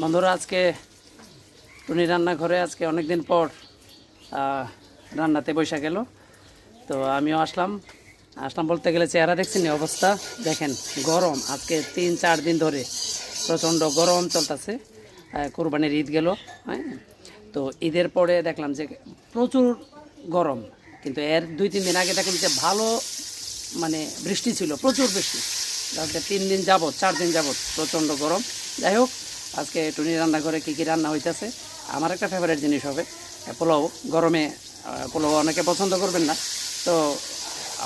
বন্ধুরা আজকে টুনি রান্নাঘরে আজকে অনেক দিন পর রান্নাতে বসে গেল। তো আমিও আসলাম বলতে গেলে চেহারা দেখছেন অবস্থা দেখেন, গরম আজকে 3-4 দিন ধরে প্রচণ্ড গরম চলতেছে। কোরবানির ঈদ গেল, হ্যাঁ, তো ঈদের পরে দেখলাম যে প্রচুর গরম, কিন্তু এর 2-3 দিন আগে দেখলাম যে ভালো মানে বৃষ্টি ছিল, প্রচুর বৃষ্টি। আজকে 3 দিন যাবত 4 দিন যাবত প্রচণ্ড গরম। যাই হোক, আজকে টুনি রান্নাঘরে কী কী রান্না হইতেছে, আমার একটা ফেভারিট জিনিস হবে পোলাও। গরমে পোলাও অনেকে পছন্দ করবেন না, তো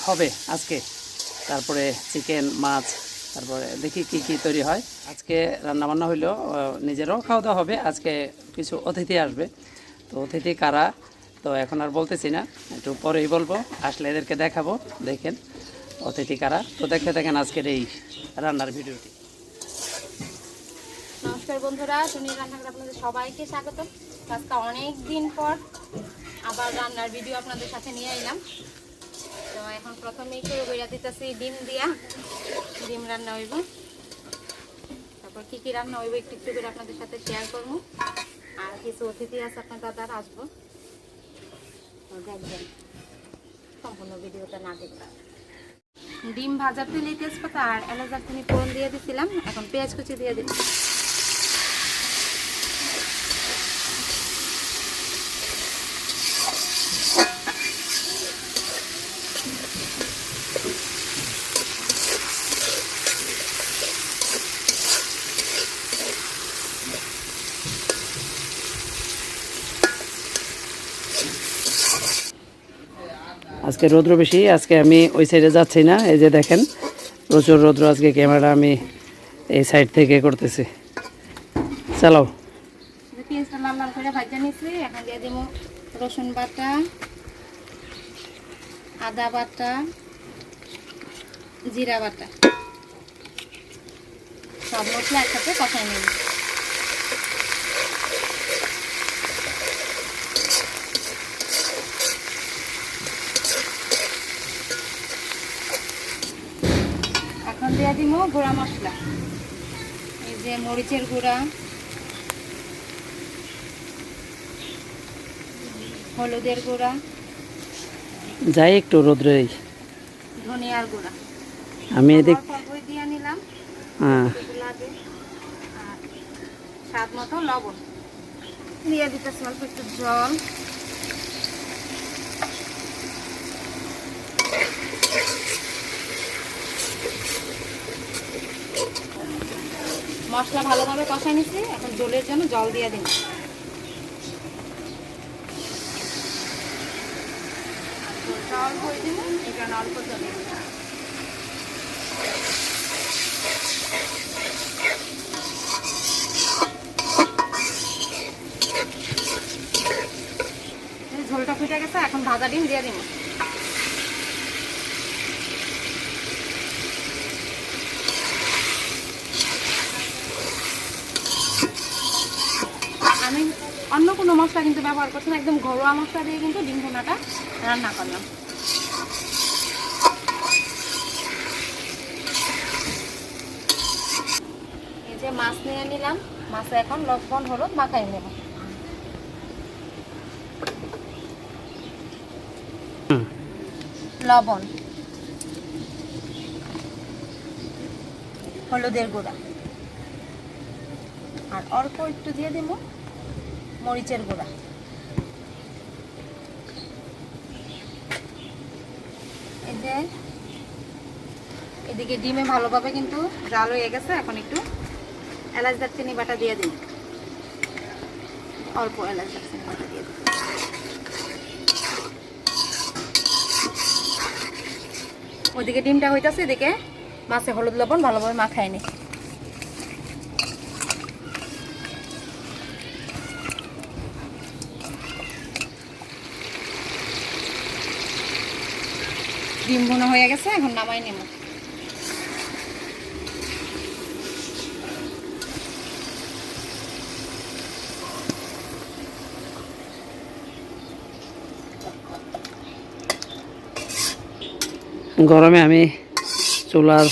হবে আজকে। তারপরে চিকেন, মাছ, তারপরে দেখি কি কি তৈরি হয়। আজকে রান্নাবান্না হইলেও নিজেরাও খাওয়া দাওয়া হবে। আজকে কিছু অতিথি আসবে, তো অতিথি কারা তো এখন আর বলতেছি না, একটু পরেই বলবো, আসলে এদেরকে দেখাবো। দেখেন অতিথি কারা, তো দেখে দেখেন আজকের এই রান্নার ভিডিওটি। নমস্কার বন্ধুরা, টুনির রান্নাঘরে আপনাদের সবাইকে স্বাগত। আজকে অনেক দিন পর আবার রান্নার ভিডিও আপনাদের সাথে নিয়ে এলাম। তো এখন প্রথমেই শুরু করে দিতেছি ডিম দিয়া। ডিম রান্না হইব, তারপর কি কি রান্না হইব একটু একটু করে আপনাদের সাথে শেয়ার করবো। আর কিছু অতিথি আছে আপনার দাদার আসবো, তো দেখবেন সম্পূর্ণ ভিডিওটা না দেখবেন। ডিম ভাজার তেলে তেজপাতা আর এলাচ দারচিনি ফোড়ন দিয়ে দিছিলাম, এখন পেঁয়াজ কুচি দিয়ে দিচ্ছি। আজকে রৌদ্র বেশি, আজকে আমি ওই সাইডে যাচ্ছি না। এই যে দেখেন প্রচুর রৌদ্র, আজকে ক্যামেরা আমি এই সাইড থেকে করতেছি। চালাও। পেঁয়াজটা লাল লাল করে ভাজা নিচ্ছি, এখন দিয়ে দিব রসুন বাটা, আদা বাটা, জিরা বাটা, সব মশলা একসাথে কষাই নিব। এখন দিয়ে দিব গুঁড়া মশলা, এই যে মরিচের গুঁড়া, হলুদের গুঁড়া, যাই একটু রৌদ্রে, ধনিয়ার গুঁড়া আমি এদিক দিয়ে নিলাম। হ্যাঁ, লাগে আর স্বাদ মতো লবণ দিয়ে দিতেছি, অল্প একটু জল। মশলা ভালোভাবে কষাই নিচ্ছি, এখন জলের জন্য জল দিয়ে দিন। জল হয়ে দিব, এই কারণে অল্প জল। ঝোলটা ফুটে গেছে, এখন ভাজা ডিম দিয়ে দিব। আমি অন্য কোনো মশলা কিন্তু ব্যবহার করছি না, একদম ঘরোয়া মশলা দিয়ে কিন্তু ডিম ভুনাটা রান্না করলাম। এই যে মাছ নিয়ে নিলাম, মাছে এখন লবণ হলুদ মাখাই নেব। লবণ, হলুদের গুঁড়া, আর অল্প একটু দিয়ে দেব মরিচের গুঁড়া। এই যে এদিকে ডিমে ভালোভাবে কিন্তু জাল হয়ে গেছে, এখন একটু এলাচ দারচিনি বাটা দিয়ে দিন, অল্প এলাচ দারচিনি বাটা দিয়ে দিন। ওদিকে ডিমটা হইতেছে, এদিকে মাছে হলুদ লবণ ভালোভাবে মাখাই নি। ডিম ভুনা হয়ে গেছে, এখন নামাই নেব। গরমে আমি চুলার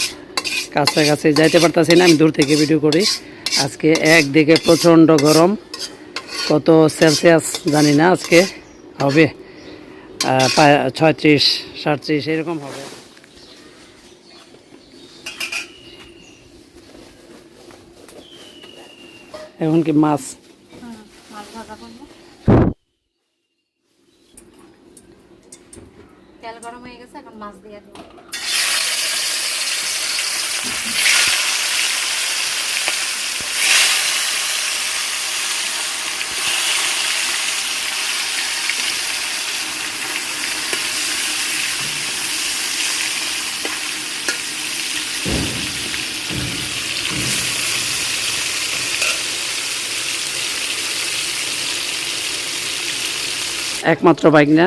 কাছাকাছি যাইতে পারতাছি না, আমি দূর থেকে ভিডিও করি। আজকে একদিকে প্রচণ্ড গরম, কত সেলসিয়াস জানি না, আজকে হবে 36-37 এরকম হবে। এখন কি মাছ মাছ ভাজা করবো। তেল গরম হয়ে গেছে, এখন মাছ দিয়ে দেবো। একমাত্র বাইক না,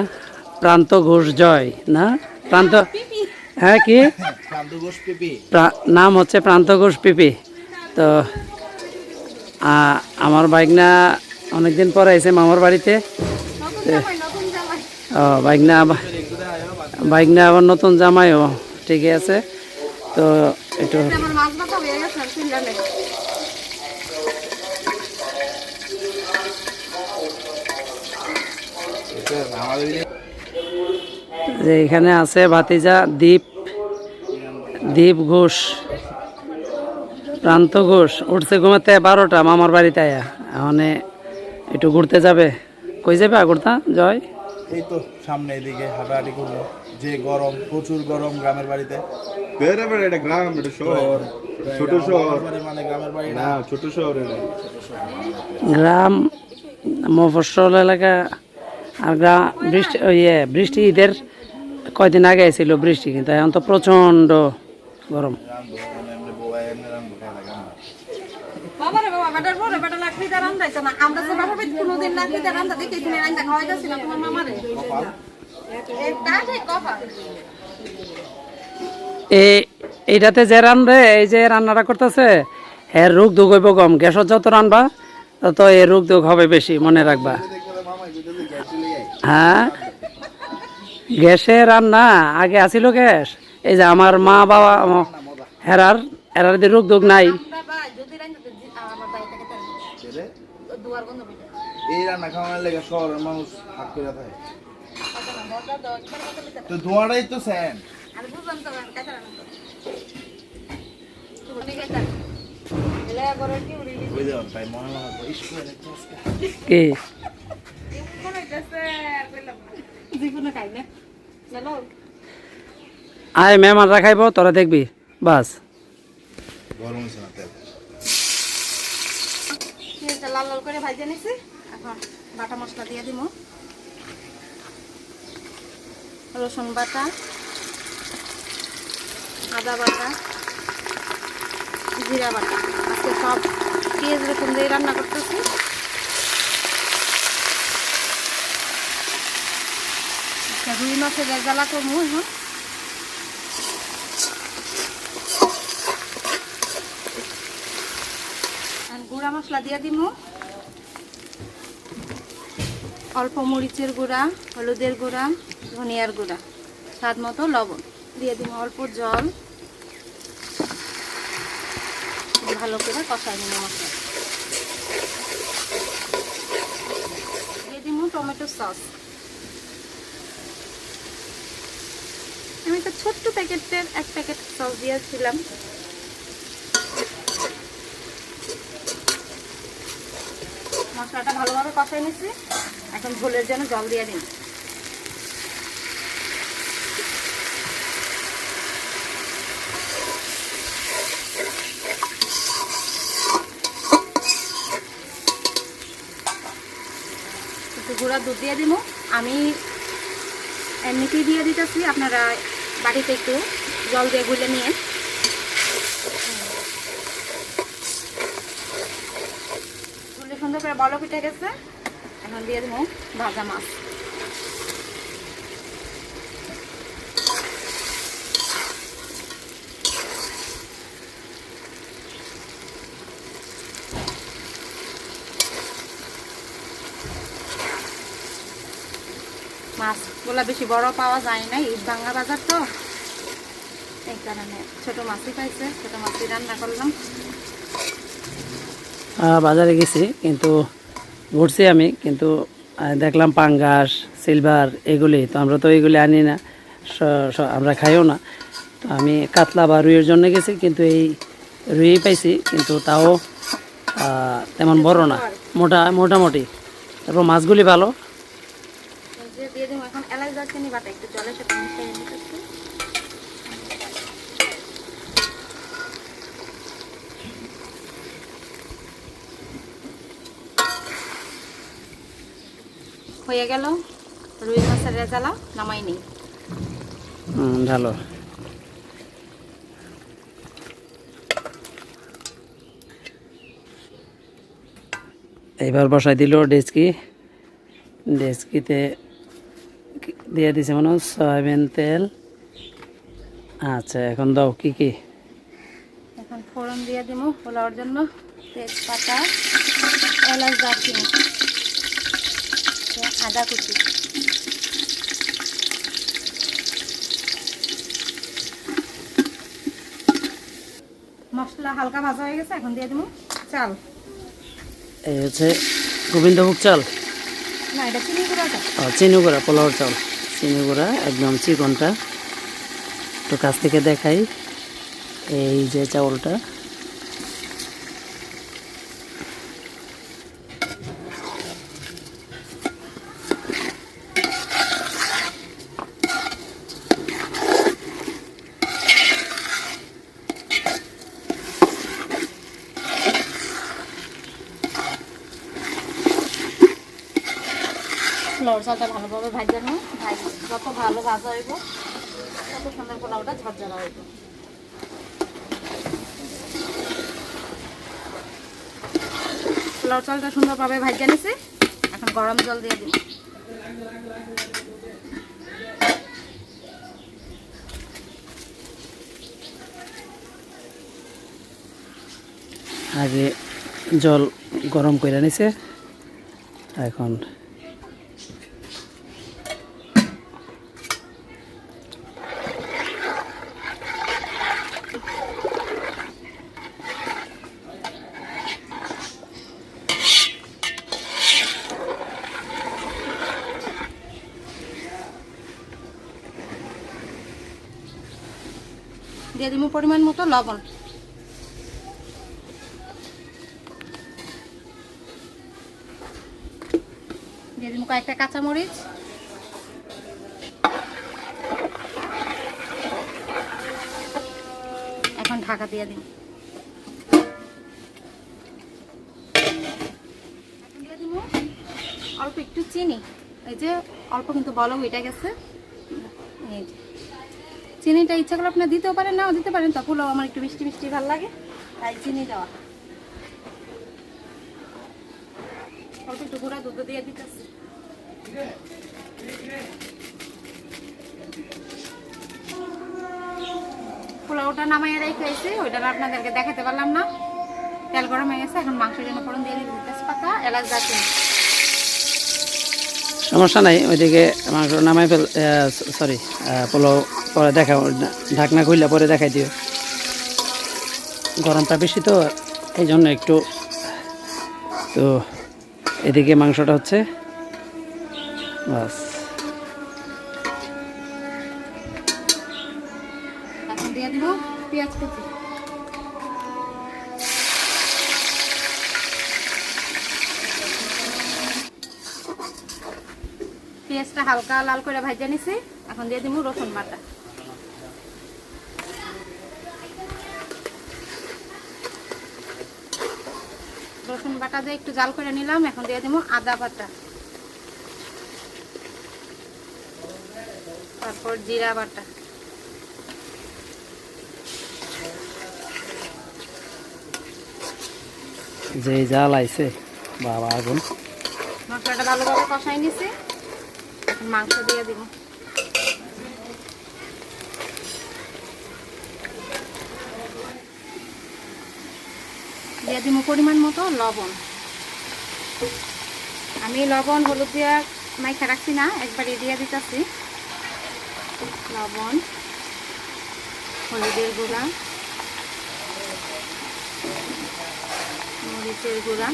প্রান্ত ঘোষ জয় না, প্রান্ত, হ্যাঁ কি নাম হচ্ছে প্রান্ত ঘোষ পিপি। তো আমার বাইক না অনেকদিন পরে এসে মামার বাড়িতে। ও বাইক না আবার নতুন জামাইও, ঠিকই আছে। তো একটু যে এখানে আছে ভাতিজা দীপ ঘোষ, প্রান্ত ঘোষ উঠছে ঘুমাতে 12টা মামার বাড়িতে আয়া, এখন একটু ঘুরতে যাবে। কই যাবে ঘুরতা জয়? এই তো সামনে এদিকে হাঁটাহাঁটি করবো, যে গরম, প্রচুর গরম গ্রামের বাড়িতে। এটা গ্রাম, এটা শহর, ছোট শহর মানে গ্রামের বাড়ি না, না, ছোট শহর এটা। গ্রাম মফস্বল এলাকা। আর গ্রাম বৃষ্টি ঈদের কয়দিন আগে ছিল বৃষ্টি, কিন্তু এখন তো প্রচণ্ড গরম। বাবারে বাবা, বেটার পরে বেটা লাকড়ি দা রান্দাইছে না। আমরা তো বাবা বেদ কোনোদিন লাকড়ি দা রান্দা দেখে কিনে রান্দা খাওয়াইতাছি না তোমার মামারে। এটা ঠিক কথা। এইটাতে যে রানবে, এই যে রান্নাটা করতেছে, এর রোগ দুগ হইব কম। গ্যাসত যত রানবা তত এর রোগ দুগ হবে বেশি, মনে রাখবা। হ্যাঁ, গ্যাসে রান্না আগে আসিল গ্যাস। এই যে আমার মা বাবা হেরার দিয়ে রোগ দুগ নাই। এই রান্না খাওয়ানোর লেগে শহরের মানুষ হাত করে থাকে। তো ধোঁয়াটাই তো সেম। কি আয় মেহমানরা খাইব, তোরা দেখবি বাস। গরম হচ্ছে না তেল। লাল লাল করে ভাজে নিছি, এখন বাটা মশলা দিয়ে দিব। রসুন বাটা, আদা বাটা, জিরা বাটা। আজকে সব পেঁয়াজ রসুন দিয়ে রান্না করতেছি। রুই মাছের রেজালা করবো এখন। গুঁড়া মশলা দিয়ে দিব, অল্প মরিচের গুঁড়া, হলুদের গুঁড়া, ধনিয়ার গুঁড়া, স্বাদ মতো লবণ দিয়ে দিব, অল্প জল, ভালো করে কষাই নিব মশলা। দিয়ে দিব টমেটো সস। আমি একটা ছোট্ট প্যাকেটের 1 প্যাকেট সস দিয়েছিলাম। মশলাটা ভালোভাবে কষাই নিচ্ছি, এখন ঝোলের জন্য জল দিয়ে দিন। একটু গুঁড়া দুধ দিয়ে দিব। আমি এমনিতেই দিয়ে দিতেছি, আপনারা বাড়িতে একটু জল দিয়ে গুলে নিয়ে। সুন্দর করে বলক উঠে গেছে, এখন দিয়ে দেবো ভাজা মাছ। মাছগুলা বেশি বড় পাওয়া যায় না, ঈদ ভাঙা বাজার তো, এই কারণে ছোট মাছই পাইছে, ছোট মাছই রান্না করলাম। বাজারে গেছি কিন্তু ঘুরছি আমি, কিন্তু দেখলাম পাঙ্গাস, সিলভার এগুলি, তো আমরা তো এগুলি আনি না, আমরা খাইও না। তো আমি কাতলা বা রুইয়ের জন্য গেছি, কিন্তু এই রুই পাইছি, কিন্তু তাও তেমন বড় না, মোটামুটি। তারপর মাছগুলি ভালো। এই যে দিয়ে দিব এখন এলাচ দারচিনি বাটা, একটু জলের সাথে মিশিয়ে নিতেছি। হয়ে গেল রুই মাছের রেজালা, নামাই নেই। ভালো। এবার বসাই দিল ডেস্কিতে দিয়ে দিছে মনে হয় সয়াবিন তেল। আচ্ছা, এখন দাও কি কি? এখন ফোড়ন দিয়ে দিব পোলাওর জন্য, তেজপাতা, এলাচ দারচিনি, আদা কুচি, মশলা হালকা ভাজা হয়ে গেছে। এখন দিয়ে দিব চাল। এই হচ্ছে গোবিন্দভোগ চাল, না এটা চিনি গুঁড়া চাল। চিনি গুঁড়া, পোলাওর চাল, চিনি গুঁড়া একদম চিকনটা। তো কাছ থেকে দেখাই, এই যে চাউলটা, পোলাওর চালটা ভালোভাবে ভাজানো, যত ভালো ভাজা হইব তত সুন্দর পোলাওটা ঝরঝরা হইব। পোলাওর চালটা সুন্দরভাবে ভাজা নিছি, এখন গরম জল দিয়ে দিব। আগে জল গরম করে নিছে, এখন দিয়ে দিব পরিমাণ মতো লবণ। দিয়ে দিব কয়েকটা কাঁচামরিচ, এখন ঢাকা দিয়ে দিন। এখন দিয়ে দিব অল্প একটু চিনি, এই যে অল্প কিন্তু বলক এটা গেছে। এই যে চিনিটা ইচ্ছা করলে আপনি দিতেও পারেন, নাও দিতে পারেন, তা পোলাও আমার একটু মিষ্টি মিষ্টি ভালো লাগে, তাই চিনি দেওয়া। অল্প একটু গুঁড়া দুধ দিয়ে দিতেছি। পোলাওটা নামাইয়া রেখেছি, ওইটা আপনাদেরকে দেখাতে পারলাম না। তেল গরম হয়ে গেছে, এখন মাংসের জন্য ফোড়ন দিয়ে দিব তেজপাতা, এলাচ দারচিনি। সমস্যা নাই, ওইদিকে মাংস নামাই সরি পোলাও পরে দেখা, ঢাকনা খুললে পরে দেখাই দিও। গরমটা বেশি তো এই জন্য একটু। তো এদিকে মাংসটা হচ্ছে বাস। এখন দিয়ে দিব পেঁয়াজ কুচি। পেঁয়াজটা হালকা লাল করে ভাজা নিছি, এখন দিয়ে দিব রসুন বাটা। রসুন বাটা দিয়ে একটু জাল করে নিলাম, এখন দিয়ে দিব আদা বাটা, তারপর জিরা বাটা, যে জাল আইছে বাবা আগুন। মশলাটা ভালোভাবে কষাই নিছি, এখন মাংস দিয়ে দিব। দিয়ে দিব পরিমাণ মতো লবণ। আমি লবণ হলুদ দিয়ে মাইখা রাখছি না, একবারে দিয়ে দিতেছি লবণ। হলুদের গুঁড়া, মরিচের গুঁড়া,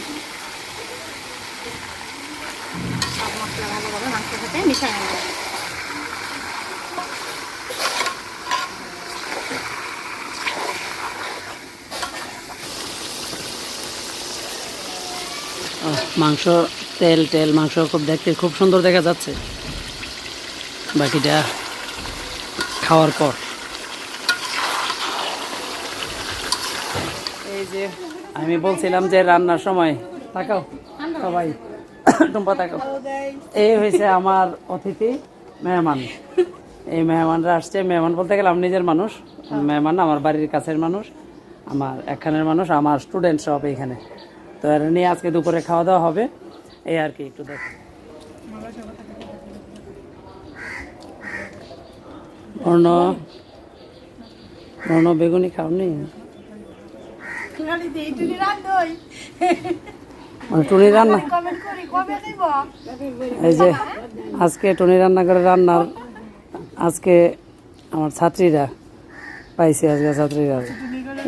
সব মশলা ভালোভাবে মাংসের সাথে মিশিয়ে নেব। মাংস তেল তেল মাংস খুব দেখতে খুব সুন্দর দেখা যাচ্ছে। বাকিটা খাওয়ার পর। এই যে আমি বলছিলাম যে রান্নার সময় তাকাও সবাই, টুম্পা তাকাও, এই হয়েছে আমার অতিথি মেহমান। এই মেহমানরা আসছে, মেহমান বলতে গেলে আমি নিজের মানুষ, মেহমান আমার বাড়ির কাছের মানুষ, আমার একখানের মানুষ, আমার স্টুডেন্ট সব এইখানে। তো এর নিয়ে আজকে দুপুরে খাওয়া দাওয়া হবে, এই আর কি। একটু দেখ অর্ণ অর্ণ বেগুনি খাওনি মানে টুনি রান্না, এই যে আজকে টুনি রান্না করে রান্নার আজকে আমার ছাত্রীরা পাইছে, আজকে ছাত্রীরা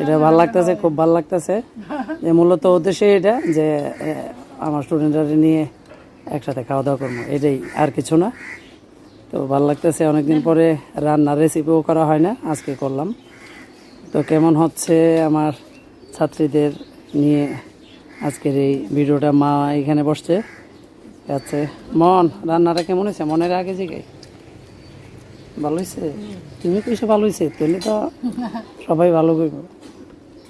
এটা ভালো লাগতেছে, খুব ভালো লাগতেছে। যে মূলত উদ্দেশ্য এটা যে আমার স্টুডেন্টরা নিয়ে একসাথে খাওয়া দাওয়া করবো, এটাই, আর কিছু না। তো ভালো লাগতেছে, অনেকদিন পরে রান্নার রেসিপিও করা হয় না, আজকে করলাম। তো কেমন হচ্ছে আমার ছাত্রীদের নিয়ে আজকের এই ভিডিওটা। মা এখানে বসছে আছে। মন রান্নাটা কেমন হয়েছে? মনের আগে জিগাই ভালো হয়েছে? তুমি কইছো ভালো হয়েছে, তাহলে তো সবাই ভালো করব।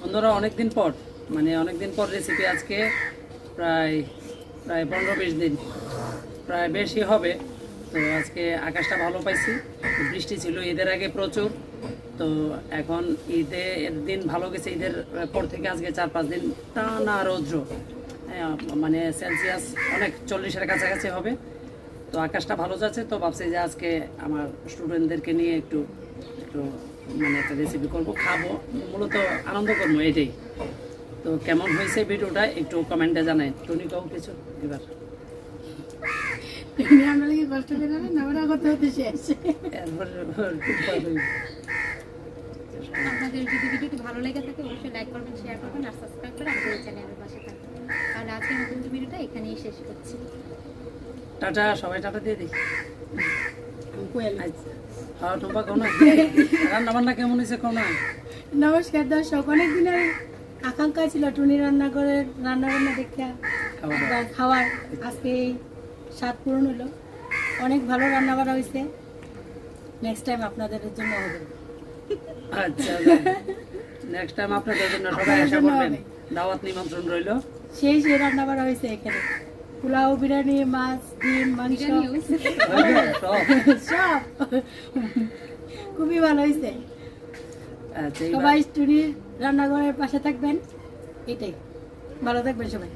বন্ধুরা অনেকদিন পর, মানে অনেকদিন পর রেসিপি আজকে, প্রায় 15-20 দিন, প্রায় বেশি হবে। তো আজকে আকাশটা ভালো পাইছি, বৃষ্টি ছিল ঈদের আগে প্রচুর। তো এখন ঈদের দিন ভালো গেছে, ঈদের পর থেকে আজকে 4-5 দিন টানা রৌদ্র, মানে সেলসিয়াস অনেক 40-এর কাছাকাছি হবে। তো আকাশটা ভালো যাচ্ছে, তো ভাবছি যে আজকে আমার স্টুডেন্টদেরকে নিয়ে একটু একটু মানে একটা রেসিপি করবো, খাবো, মূলত আনন্দ করবো, এটাই। তো কেমন হয়েছে ভিডিওটা একটু কমেন্টে জানাই। টুনি কাউ কিছু এবার আপনাদের যদি ভিডিওটি ভালো লেগে থাকে অবশ্যই লাইক করবেন, শেয়ার করবেন আর সাবস্ক্রাইব করে আমাদের চ্যানেলের পাশে থাকবেন। আর আজকের নতুন ভিডিওটা এখানেই শেষ করছি। টাটা, সবাই টাটা দিয়ে দিই। হ্যাঁ টুম্পা কোন রান্না বান্না কেমন হয়েছে কোন? নমস্কার দর্শক, অনেক দিনের আকাঙ্ক্ষা ছিল টুনি রান্না করে রান্না বান্না দেখে খাওয়ার, আজকে এই স্বাদ পূরণ হলো। অনেক ভালো রান্না করা হয়েছে, নেক্সট টাইম আপনাদের জন্য হবে। আচ্ছা, নেক্সট টাইম আপনাদের জন্য সবাই আশা করবেন, দাওয়াত নিমন্ত্রণ রইলো। সেই রান্না করা হয়েছে এখানে, পোলাও, বিরিয়ানি, মাছ, ডিম, মাংস সব খুবই ভালো হয়েছে। আচ্ছা, সবাই টুনি রান্নাঘরের পাশে থাকবেন, এটাই। ভালো থাকবেন সবাই।